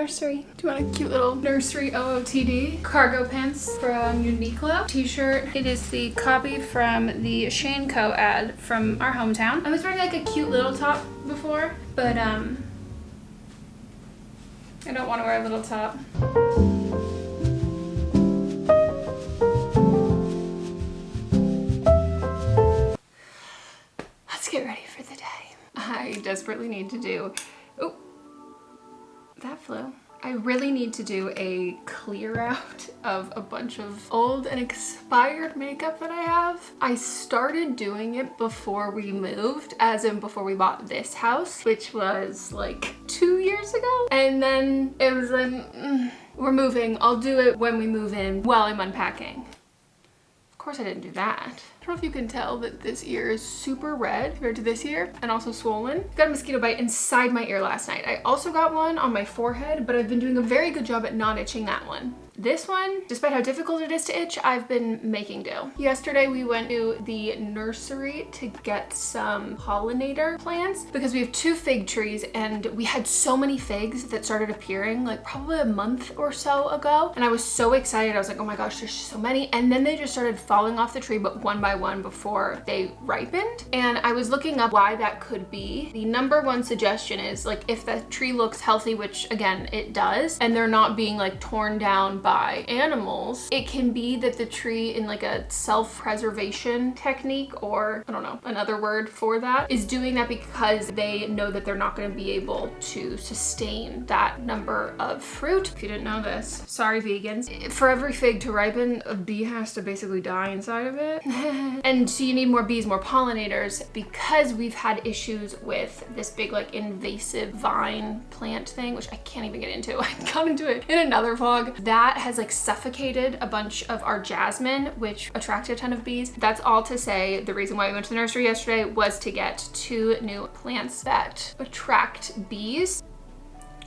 nursery. Do you want a cute little nursery OOTD? Cargo pants from Uniqlo. T-shirt. It is the copy from the 𝘊𝐶𝗂'𝗏 ad from our hometown. I was wearing like a cute little top before, but I don't want to wear a little top. Let's get ready for the day. I desperately need to do, oh, that flew. I really need to do a clear out of a bunch of old and expired makeup that I have. I started doing it before we moved, as in before we bought this house, which was like 2 years ago. And then it was like, we're moving. I'll do it when we move in while I'm unpacking. Of course I didn't do that. I don't know if you can tell that this ear is super red compared to this ear, and also swollen. Got a mosquito bite inside my ear last night. I also got one on my forehead, but I've been doing a very good job at not itching that one. This one, despite how difficult it is to itch, I've been making do. Yesterday we went to the nursery to get some pollinator plants because we have 2 fig trees and we had so many figs that started appearing like probably a month or so ago. And I was so excited. I was like, oh my gosh, there's so many. And then they just started falling off the tree, but one by one before they ripened. And I was looking up why that could be. The #1 suggestion is like if the tree looks healthy, which again, it does, and they're not being like torn down by animals, it can be that the tree in like a self-preservation technique, or I don't know, another word for that, is doing that because they know that they're not going to be able to sustain that number of fruit. If you didn't know this, sorry vegans. For every fig to ripen, a bee has to basically die inside of it. And so you need more bees, more pollinators, because we've had issues with this big like invasive vine plant thing, which I can't even get into. I got into it in another vlog. That has like suffocated a bunch of our jasmine, which attracted a ton of bees. That's all to say the reason why we went to the nursery yesterday was to get 2 new plants that attract bees.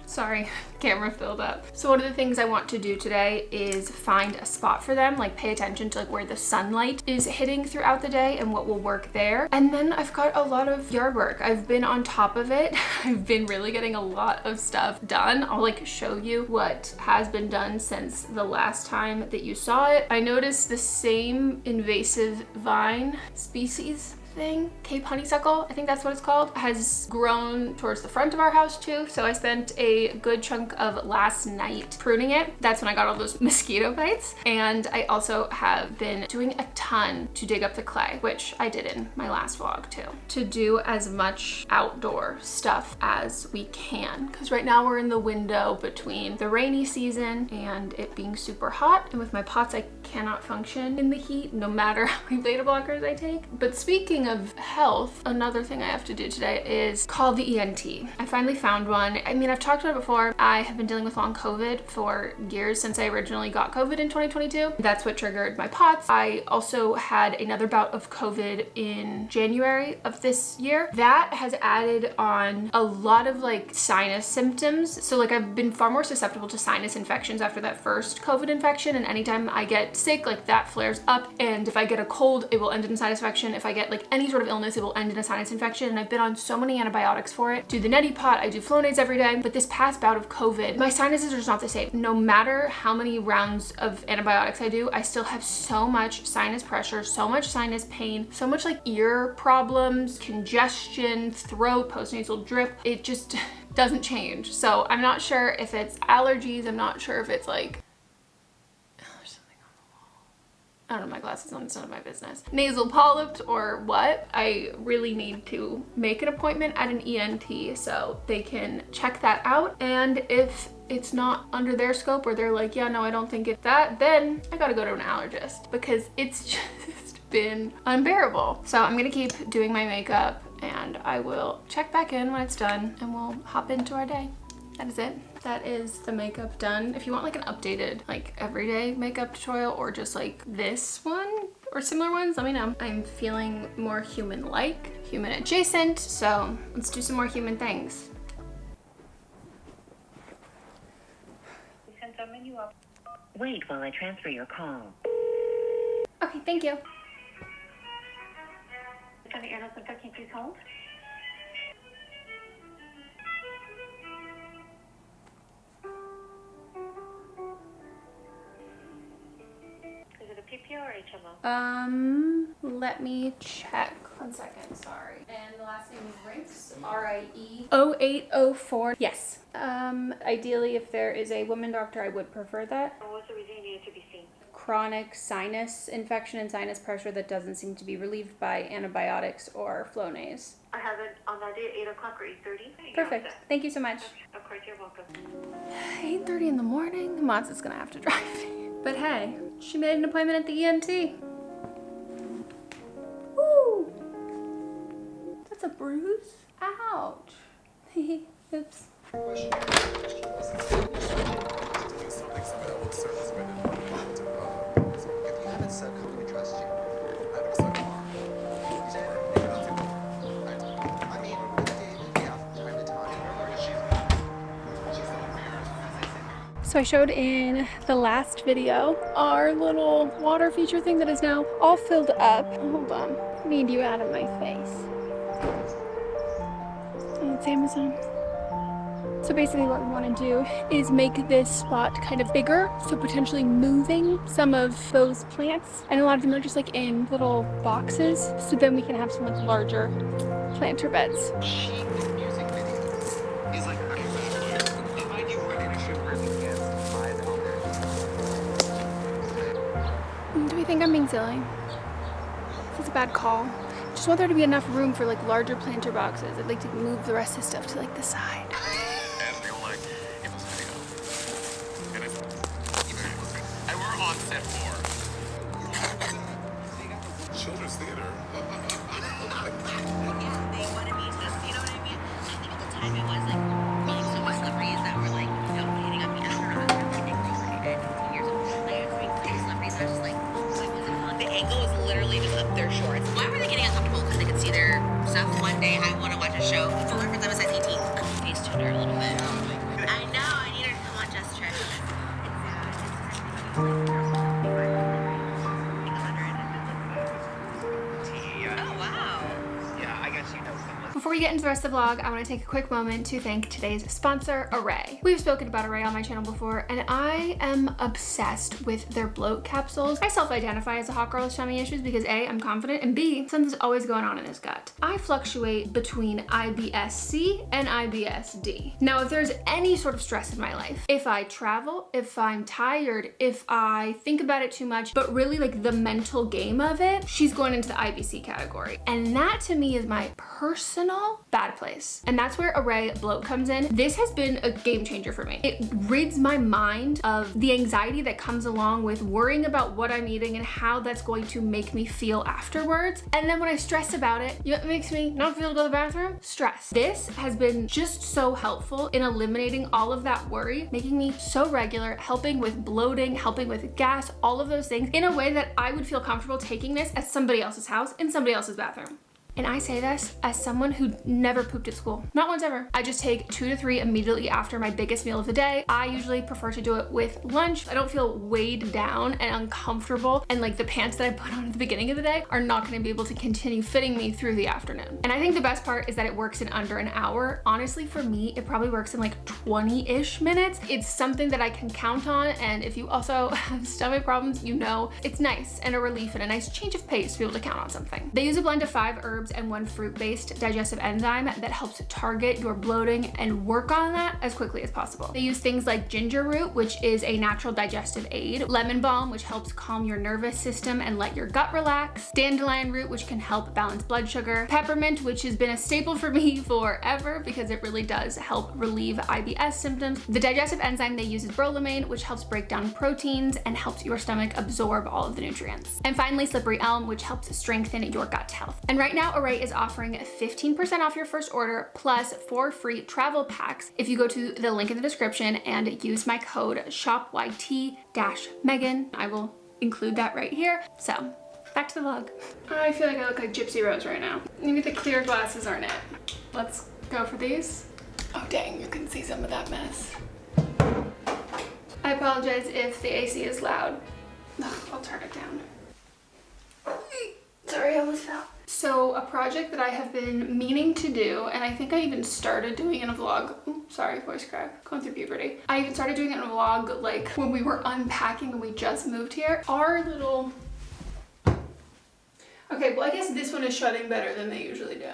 Sorry, camera filled up. So one of the things I want to do today is find a spot for them, like pay attention to like where the sunlight is hitting throughout the day and what will work there. And then I've got a lot of yard work. I've been on top of it. I've been really getting a lot of stuff done. I'll like show you what has been done since the last time that you saw it. I noticed the same invasive vine species thing, Cape honeysuckle, I think that's what it's called, has grown towards the front of our house too. So I spent a good chunk of last night pruning it. That's when I got all those mosquito bites. And I also have been doing a ton to dig up the clay, which I did in my last vlog too, to do as much outdoor stuff as we can. Because right now we're in the window between the rainy season and it being super hot. And with my pots, I cannot function in the heat no matter how many beta blockers I take. But speaking of health, another thing I have to do today is call the ENT. I finally found one. I mean, I've talked about it before. I have been dealing with long COVID for years since I originally got COVID in 2022. That's what triggered my POTS. I also had another bout of COVID in January of this year. That has added on a lot of like sinus symptoms. So like I've been far more susceptible to sinus infections after that first COVID infection. And anytime I get sick, like that flares up. And if I get a cold, it will end in a sinus infection. If I get like any sort of illness, it will end in a sinus infection. And I've been on so many antibiotics for it. Do the neti pot, I do Flonase every day. But this past bout of COVID, my sinuses are just not the same. No matter how many rounds of antibiotics I do, I still have so much sinus pressure, so much sinus pain, so much like ear problems, congestion, throat, postnasal drip. It just doesn't change. So I'm not sure if it's allergies. I'm not sure if it's like, I don't know, my glasses on, it's none of my business. Nasal polyps or what? I really need to make an appointment at an ENT so they can check that out. And if it's not under their scope or they're like, yeah, no, I don't think it's that, then I gotta go to an allergist because it's just been unbearable. So I'm gonna keep doing my makeup and I will check back in when it's done and we'll hop into our day. That is it. That is the makeup done. If you want like an updated, like everyday makeup tutorial or just like this one or similar ones, let me know. I'm feeling more human-like, human adjacent, so let's do some more human things. Wait while I transfer your call. Okay, thank you. Please hold. TTP or HMO? Let me check. 1 second, sorry. And the last name is Rienks, RIE0804. Yes. Ideally, if there is a woman doctor, I would prefer that. What's the reason you needed to be seen? Chronic sinus infection and sinus pressure that doesn't seem to be relieved by antibiotics or Flonase. I have it on that day at 8 o'clock or 8:30. Perfect. Thank you so much. Of course, you're welcome. 8:30 in the morning. Matza's gonna have to drive me. But hey, she made an appointment at the ENT. Woo! That's a bruise? Ouch. Oops. So I showed in the last video our little water feature thing that is now all filled up. Hold on, I need you out of my face. Oh, it's Amazon. So basically what we want to do is make this spot kind of bigger, so potentially moving some of those plants. And a lot of them are just like in little boxes, so then we can have some like larger planter beds. Do we think I'm being silly? This is a bad call. Just want there to be enough room for like larger planter boxes. I'd like to move the rest of the stuff to like the side. Set 4. Children's theater. Yeah, they wanted me to, you know what I mean? I think at the time it was like so much celebrities that were like, you know, hitting up the restaurant. I think they did 15 years old. Like I was doing celebrities, I was just like, what's it called? The angle was literally just up their shorts. Why were they getting uncomfortable? Because they could see their stuff. One day I want to watch a show. For reference, I'm a size 18. Face tuned her a little bit. I know, I need her to come on Just Trip. Before we get into the rest of the vlog, I want to take a quick moment to thank today's sponsor, 𝘿𝗿. We've spoken about 𝘿𝗿 on my channel before, and I am obsessed with their bloat capsules. I self-identify as a hot girl with tummy issues because A, I'm confident, and B, something's always going on in his gut. I fluctuate between IBS-C and IBS-D. Now, if there's any sort of stress in my life, if I travel, if I'm tired, if I think about it too much, but really like the mental game of it, she's going into the IBC category. And that to me is my personal bad place. And that's where 𝘿𝗿 bloat comes in. This has been a game changer for me. It rids my mind of the anxiety that comes along with worrying about what I'm eating and how that's going to make me feel afterwards. And then when I stress about it, you know what makes me not feel to go to the bathroom? Stress. This has been just so helpful in eliminating all of that worry, making me so regular, helping with bloating, helping with gas, all of those things in a way that I would feel comfortable taking this at somebody else's house in somebody else's bathroom. And I say this as someone who never pooped at school. Not once ever. I just take 2 to 3 immediately after my biggest meal of the day. I usually prefer to do it with lunch. I don't feel weighed down and uncomfortable, and like the pants that I put on at the beginning of the day are not gonna be able to continue fitting me through the afternoon. And I think the best part is that it works in under an hour. Honestly, for me, it probably works in like 20-ish minutes. It's something that I can count on, and if you also have stomach problems, you know it's nice and a relief and a nice change of pace to be able to count on something. They use a blend of 5 herbs and 1 fruit-based digestive enzyme that helps target your bloating and work on that as quickly as possible. They use things like ginger root, which is a natural digestive aid, lemon balm, which helps calm your nervous system and let your gut relax, dandelion root, which can help balance blood sugar, peppermint, which has been a staple for me forever because it really does help relieve IBS symptoms. The digestive enzyme they use is bromelain, which helps break down proteins and helps your stomach absorb all of the nutrients. And finally, slippery elm, which helps strengthen your gut health. And right now, 𝘿𝗿 is offering 15% off your first order plus 4 free travel packs if you go to the link in the description and use my code SHOPYT-MEGHAN. I will include that right here. So back to the vlog. I feel like I look like Gypsy Rose right now. Maybe the clear glasses aren't it. Let's go for these. Oh dang, you can see some of that mess. I apologize if the AC is loud. Ugh, I'll turn it down. Sorry, I almost fell. So a project that I have been meaning to do, and I think I even started doing in a vlog. Ooh, sorry, voice crack, going through puberty. I even started doing it in a vlog like when we were unpacking and we just moved here. Our little Okay, well I guess this one is shutting better than they usually do.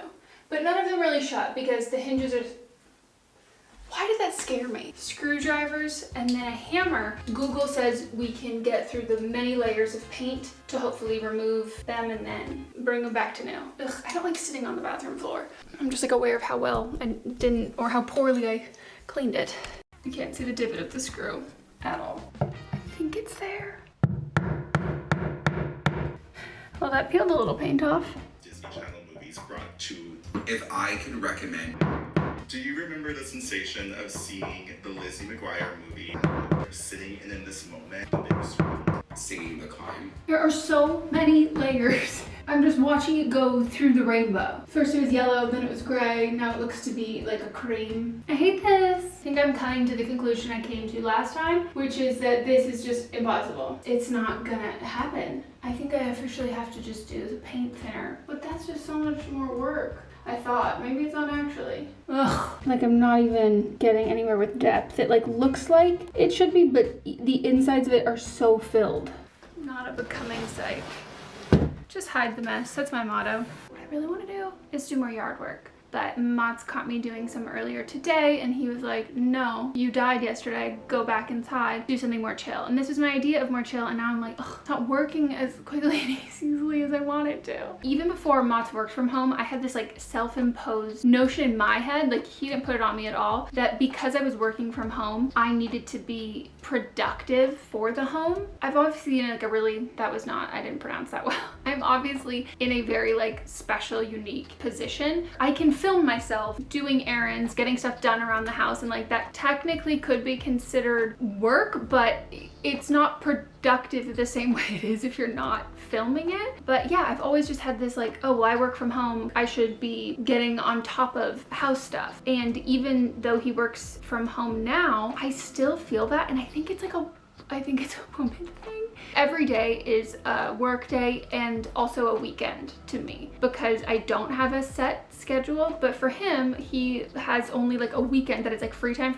But none of them really shut because the hinges are... Why did that scare me? Screwdrivers and then a hammer. Google says we can get through the many layers of paint to hopefully remove them and then bring them back to new. Ugh, I don't like sitting on the bathroom floor. I'm just like aware of how well I didn't, or how poorly I cleaned it. You can't see the divot of the screw at all. I think it's there. Well, that peeled a little paint off. Disney Channel movies brought to... If I could recommend... Do you remember the sensation of seeing the Lizzie McGuire movie, sitting in this moment, singing The Climb? There are so many layers. I'm just watching it go through the rainbow. First it was yellow, then it was gray, now it looks to be like a cream. I hate this. I think I'm coming to the conclusion I came to last time, which is that this is just impossible. It's not gonna happen. I think I officially have to just do the paint thinner, but that's just so much more work. I thought, maybe it's not actually. Ugh, like I'm not even getting anywhere with depth. It like looks like it should be, but the insides of it are so filled. Not a becoming sight. Just hide the mess, that's my motto. What I really want to do is do more yard work. But Mott's caught me doing some earlier today and he was like, no, you died yesterday, go back inside, do something more chill. And this was my idea of more chill and now I'm like, ugh, it's not working as quickly and as easily as I want it to. Even before Mott's worked from home, I had this like self-imposed notion in my head, like he didn't put it on me at all, that because I was working from home, I needed to be productive for the home. I've obviously in like a really, I didn't pronounce that well. I'm obviously in a very like special, unique position. I can film myself doing errands, getting stuff done around the house, and like that technically could be considered work, but it's not productive the same way it is if you're not filming it. But yeah, I've always just had this like, oh, well, I work from home, I should be getting on top of house stuff. And even though he works from home now, I still feel that, and I think it's a woman thing. Every day is a work day and also a weekend to me because I don't have a set schedule, but for him, he has only like a weekend that is like free time.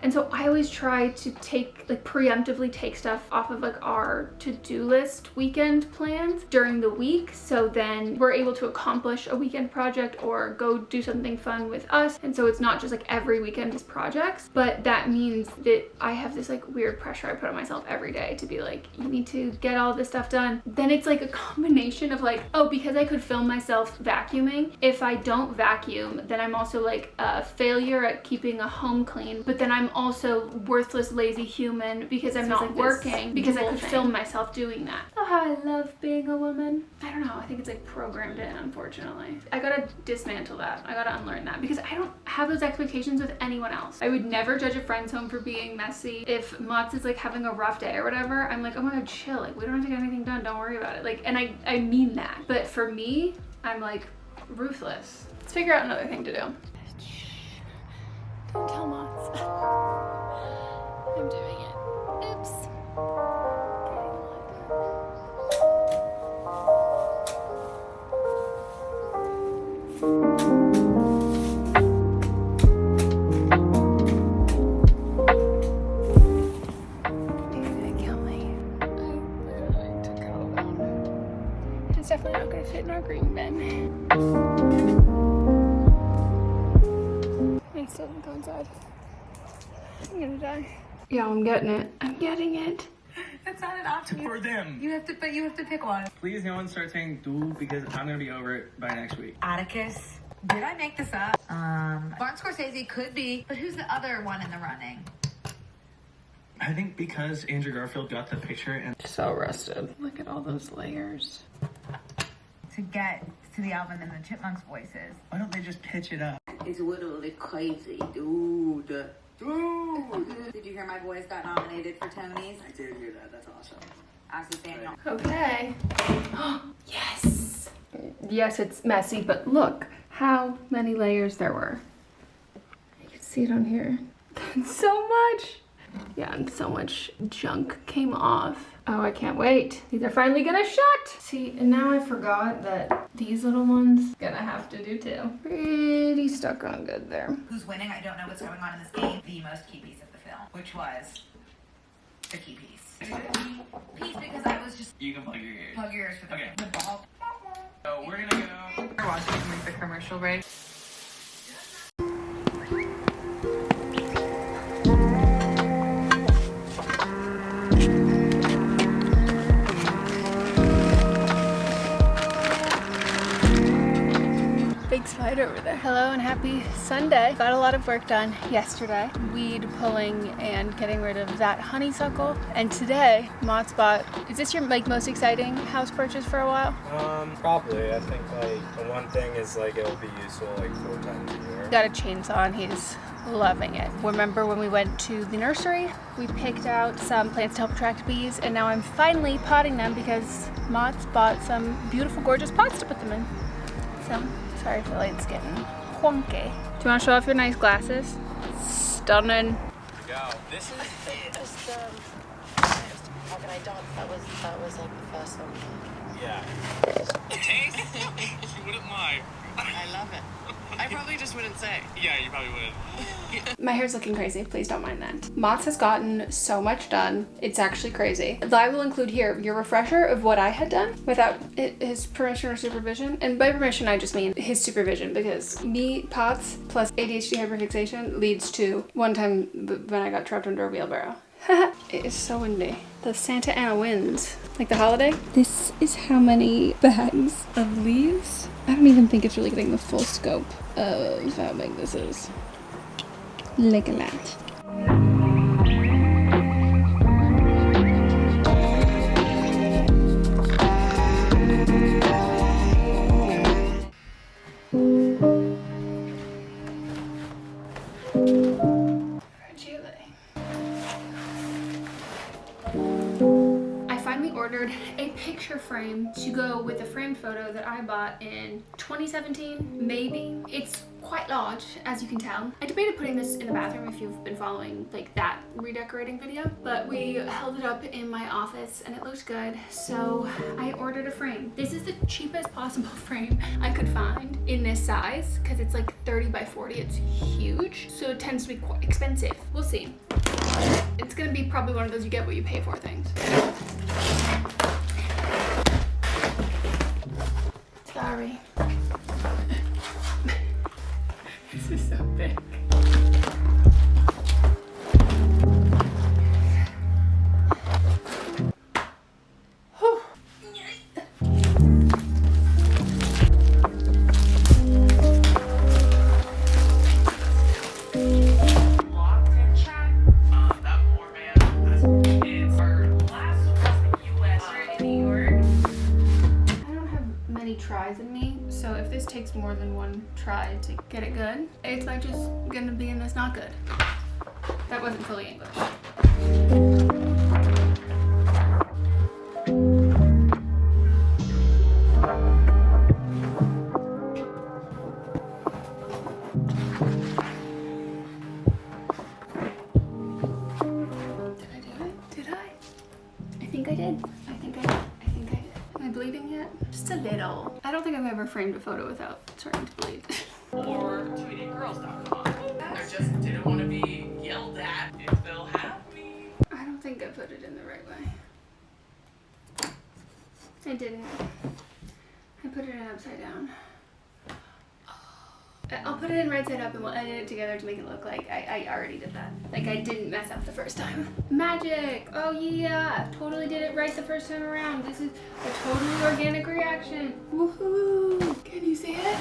And so I always try to preemptively take stuff off of like our to-do list weekend plans during the week. So then we're able to accomplish a weekend project or go do something fun with us. And so it's not just like every weekend is projects, but that means that I have this like weird pressure I put on myself every day to be like, you need to get all this stuff done. Then it's like a combination of like, oh, because I could film myself vacuuming, if I don't vacuum, then I'm also like a failure at keeping a home clean, but then I'm also worthless, lazy human because I'm not working because I could film myself doing that. Oh, how I love being a woman. I don't know, I think it's like programmed in, unfortunately. I gotta dismantle that. I gotta unlearn that because I don't have those expectations with anyone else. I would never judge a friend's home for being messy. If Mott's is like having a rough day or whatever, I'm like, oh my god, chill, like we don't have to get anything done, don't worry about it. Like, and I mean that. But for me, I'm like ruthless. Let's figure out another thing to do. Don't tell Mott's. I'm doing it. Oops. Definitely not gonna fit in our green bin. I still don't go inside. I'm gonna die. Yeah, I'm getting it. I'm getting it. That's not an option For them. You have to pick one. Please, no one start saying do because I'm gonna be over it by next week. Atticus. Did I make this up? Martin Scorsese could be, but who's the other one in the running? I think because Andrew Garfield got the picture and So rusted. Look at all those layers. To get to the Alvin and the Chipmunks voices. why don't they just pitch it up? It's literally crazy, dude. Did you hear my boys got nominated for Tonys? I did hear that. That's awesome. Ask Daniel. Okay. Yes. Yes, it's messy, but look how many layers there were. You can see it on here. So much. Yeah, and so much junk came off. Oh, I can't wait. These are finally gonna shut. See, and now I forgot that these little ones gonna have to do too. Pretty stuck on good there. Who's winning? I don't know what's going on in this game. The most key piece of the film, which was the key piece. Piece because I was just You can plug your ears. plug your ears for the, Okay. the ball. So So we're gonna go. We're watching like the commercial break. Big spider over there. Hello and happy Sunday. Got a lot of work done yesterday. Weed pulling and getting rid of that honeysuckle. And today, Mott's bought, is this your like most exciting house purchase for a while? Probably. I think like the one thing is like it'll be useful like 4 times a year. Got a chainsaw and he's loving it. Remember when we went to the nursery? We picked out some plants to help attract bees, and now I'm finally potting them because Mott's bought some beautiful, gorgeous pots to put them in. So, sorry if the light's getting wonky. Do you want to show off your nice glasses? Stunning. Go. This is Organized dogs. That was like the first one. yeah. You wouldn't lie. I love it. I probably just wouldn't say. Yeah, you probably would. My hair's looking crazy, please don't mind that. Mott's has gotten so much done, it's actually crazy. I will include here your refresher of what I had done without his permission or supervision. And by permission, I just mean his supervision, because me, POTS, plus ADHD hyperfixation leads to one time when I got trapped under a wheelbarrow. It is so windy. The Santa Ana winds, like the holiday. This is how many bags of leaves. I don't even think it's really getting the full scope of how big this is. Look at that. Ordered a picture frame to go with the framed photo that I bought in 2017, maybe. It's quite large, as you can tell. I debated putting this in the bathroom if you've been following like that redecorating video, but we held it up in my office and it looks good, so I ordered a frame. This is the cheapest possible frame I could find in this size because it's like 30 by 40. It's huge, so it tends to be quite expensive. We'll see. It's gonna be probably one of those you get what you pay for things. Sorry. This is so big. Tries in me, so if this takes more than one try to get it good, it's like just gonna be in this not good. That wasn't fully English. Did I do it? Did I? I think I did. I think I did. Am I bleeding yet? Just a little. I don't think I've ever framed a photo without starting to bleed. Or tweetedgirls.com. I just didn't want to be yelled at if they'll have me. I don't think I put it in the right way. I didn't. I put it in upside down. I'll put it in right side up and we'll edit it together to make it look like I already did that. Like I didn't mess up the first time. Magic! Oh yeah! Totally did it right the first time around. This is a totally organic reaction. Woohoo! Can you see it?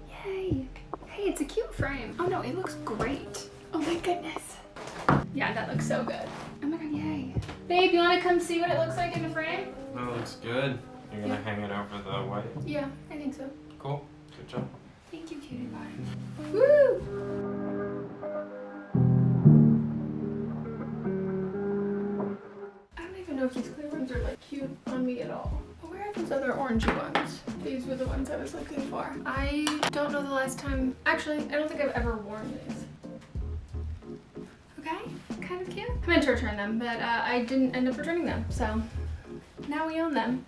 Yay! Hey, it's a cute frame. Oh no, it looks great. Oh my goodness. Yeah, that looks so good. Oh my god, yay. Babe, you wanna come see what it looks like in the frame? That looks good. You're gonna hang it over the white? Yeah, I think so. Cool. Good job. Thank you, cutie pie. Woo! I don't even know if these clear ones are like cute on me at all. But where are those other orangey ones? These were the ones I was looking for. I don't know the last time. Actually, I don't think I've ever worn these. Okay, kind of cute. I meant to return them, but I didn't end up returning them, so now we own them.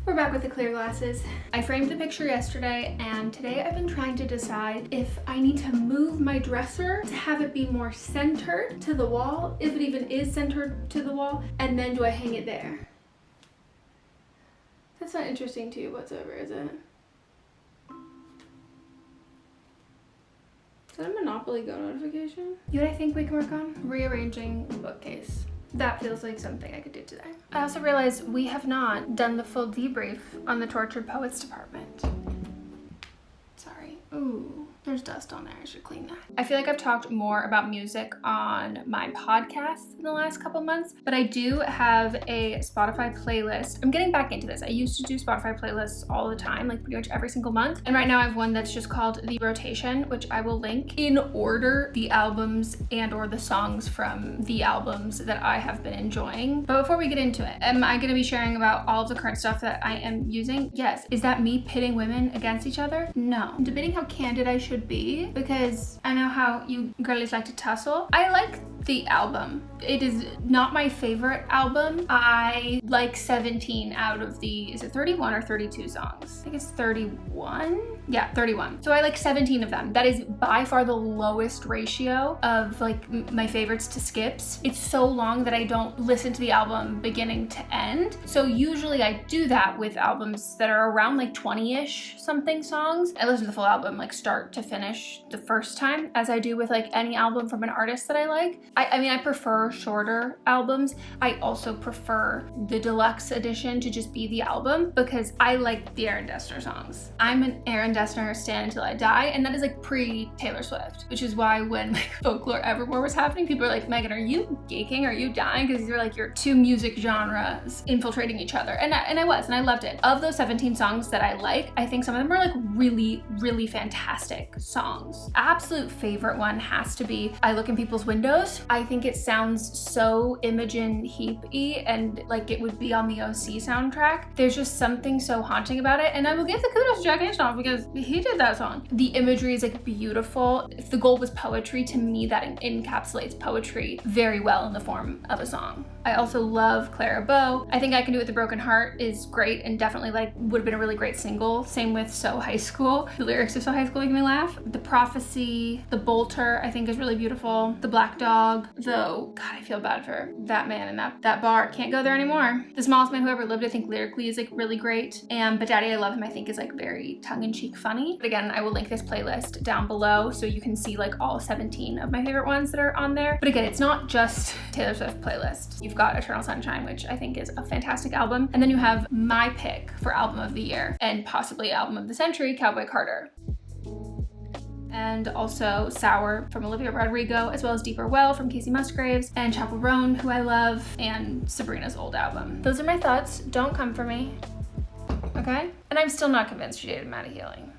We're back with the clear glasses. I framed the picture yesterday, and today I've been trying to decide if I need to move my dresser to have it be more centered to the wall, if it even is centered to the wall, and then do I hang it there? That's not interesting to you whatsoever, is it? Is that a Monopoly Go notification? You know what I think we can work on? Rearranging the bookcase. That feels like something I could do today. I also realized we have not done the full debrief on the Tortured Poets department. Sorry. Ooh, there's dust on there. I should clean that. I feel like I've talked more about music on my podcast in the last couple months, but I do have a Spotify playlist. I'm getting back into this. I used to do Spotify playlists all the time, like pretty much every single month. And right now I have one that's just called The Rotation, which I will link in order the albums and or the songs from the albums that I have been enjoying. But before we get into it, am I gonna be sharing about all of the current stuff that I am using? Yes. Is that me pitting women against each other? No. I'm debating how candid I should be because I know how you girlies like to tussle. I like the album. It is not my favorite album. I like 17 out of the, is it 31 or 32 songs? I think it's 31. Yeah, 31. So I like 17 of them. That is by far the lowest ratio of like my favorites to skips. It's so long that I don't listen to the album beginning to end. So usually I do that with albums that are around like 20-ish something songs. I listen to the full album like start to finish the first time, as I do with like any album from an artist that I like. I mean, I prefer shorter albums. I also prefer the deluxe edition to just be the album because I like the Aaron Dessner songs. I'm an Aaron Dessner stan until I die, and that is like pre-Taylor Swift, which is why when like Folklore Evermore was happening, people were like, Megan, are you geeking? Are you dying? Because these are like your two music genres infiltrating each other. And I was, and I loved it. Of those 17 songs that I like, I think some of them are like really, really fantastic songs. Absolute favorite one has to be I Look in People's Windows. I think it sounds so Imogen Heap-y and like it would be on the OC soundtrack. There's just something so haunting about it, and I will give the kudos to Jack Antonoff because he did that song. The imagery is like beautiful. If the goal was poetry, to me that encapsulates poetry very well in the form of a song. I also love 𝗿𝗏. I Think I Can Do It With a Broken Heart is great and definitely like would have been a really great single. Same with So High School. The lyrics of So High School make me laugh. The Prophecy, The Bolter, I think is really beautiful. The Black Dog, though, God, I feel bad for that man in that bar. Can't go there anymore. The Smallest Man Who Ever Lived, I think lyrically is like really great. And But Daddy I Love Him, I think is like very tongue-in-cheek funny. But again, I will link this playlist down below so you can see like all 17 of my favorite ones that are on there. But again, it's not just Taylor Swift playlist. You've got Eternal Sunshine, which I think is a fantastic album. And then you have my pick for album of the year and possibly album of the century, Cowboy Carter. And also Sour from Olivia Rodrigo, as well as Deeper Well from Casey Musgraves, and Chappell Roan, who I love, and Sabrina's old album. Those are my thoughts. Don't come for me, okay? And I'm still not convinced she dated Matty Healing.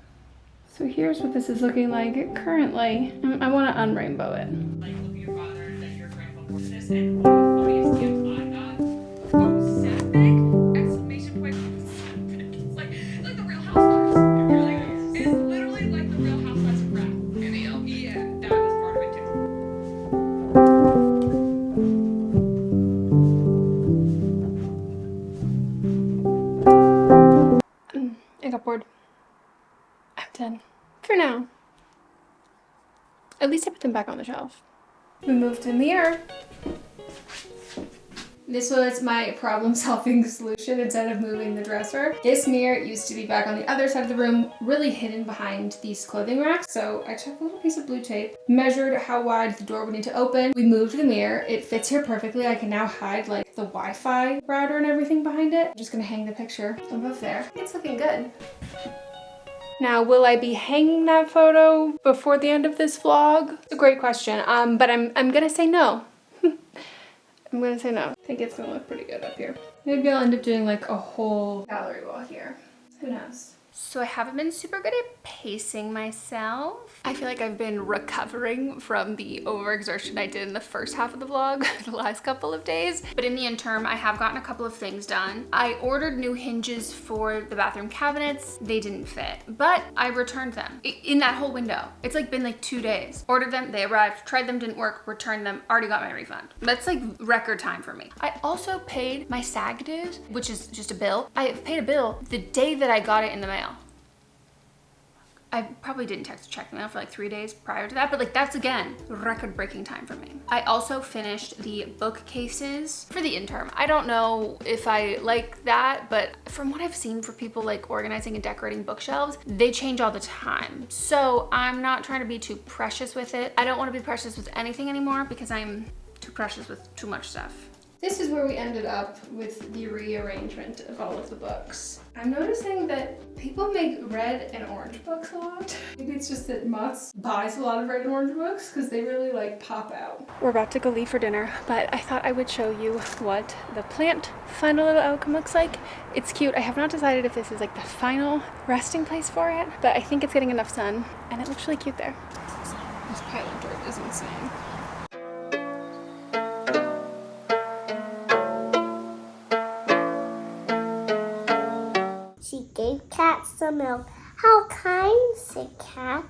So here's what this is looking like currently. I want to unrainbow it. Like, look at your father and then your grandpa for this, and one of the funniest gifts I got. Oh, Sapphic! Exclamation point. Sapphic. It's like the Real Housewives. It really is. It's literally like the Real Housewives of rap. And the 𝗹𝗶𝘀𝗐, that was part of it too. I got bored. I'm done. For now. At least I put them back on the shelf. We moved the mirror. This was my problem-solving solution instead of moving the dresser. This mirror used to be back on the other side of the room, really hidden behind these clothing racks. So I took a little piece of blue tape, measured how wide the door would need to open. We moved the mirror. It fits here perfectly. I can now hide like the Wi-Fi router and everything behind it. I'm just gonna hang the picture above there. It's looking good. Now, will I be hanging that photo before the end of this vlog? It's a great question, but I'm gonna say no. I'm gonna say no. I think it's gonna look pretty good up here. Maybe I'll end up doing like a whole gallery wall here. Who knows? So I haven't been super good at pacing myself. I feel like I've been recovering from the overexertion I did in the first half of the vlog the last couple of days. But in the interim, I have gotten a couple of things done. I ordered new hinges for the bathroom cabinets. They didn't fit, but I returned them in that whole window. It's like been like 2 days. Ordered them, they arrived, tried them, didn't work, returned them, already got my refund. That's like record time for me. I also paid my SAG dues, which is just a bill. I paid a bill the day that I got it in the mail. I probably didn't text check them out for like 3 days prior to that, but like that's again, record-breaking time for me. I also finished the bookcases for the interim. I don't know if I like that, but from what I've seen for people like organizing and decorating bookshelves, they change all the time. So I'm not trying to be too precious with it. I don't want to be precious with anything anymore because I'm too precious with too much stuff. This is where we ended up with the rearrangement of all of the books. I'm noticing that people make red and orange books a lot. Maybe it's just that Mott's buys a lot of red and orange books because they really like pop out. We're about to go leave for dinner, but I thought I would show you what the plant final little outcome looks like. It's cute. I have not decided if this is like the final resting place for it, but I think it's getting enough sun and it looks really cute there. This pile of dirt is insane. She gave Cat some milk. How kind, said Cat.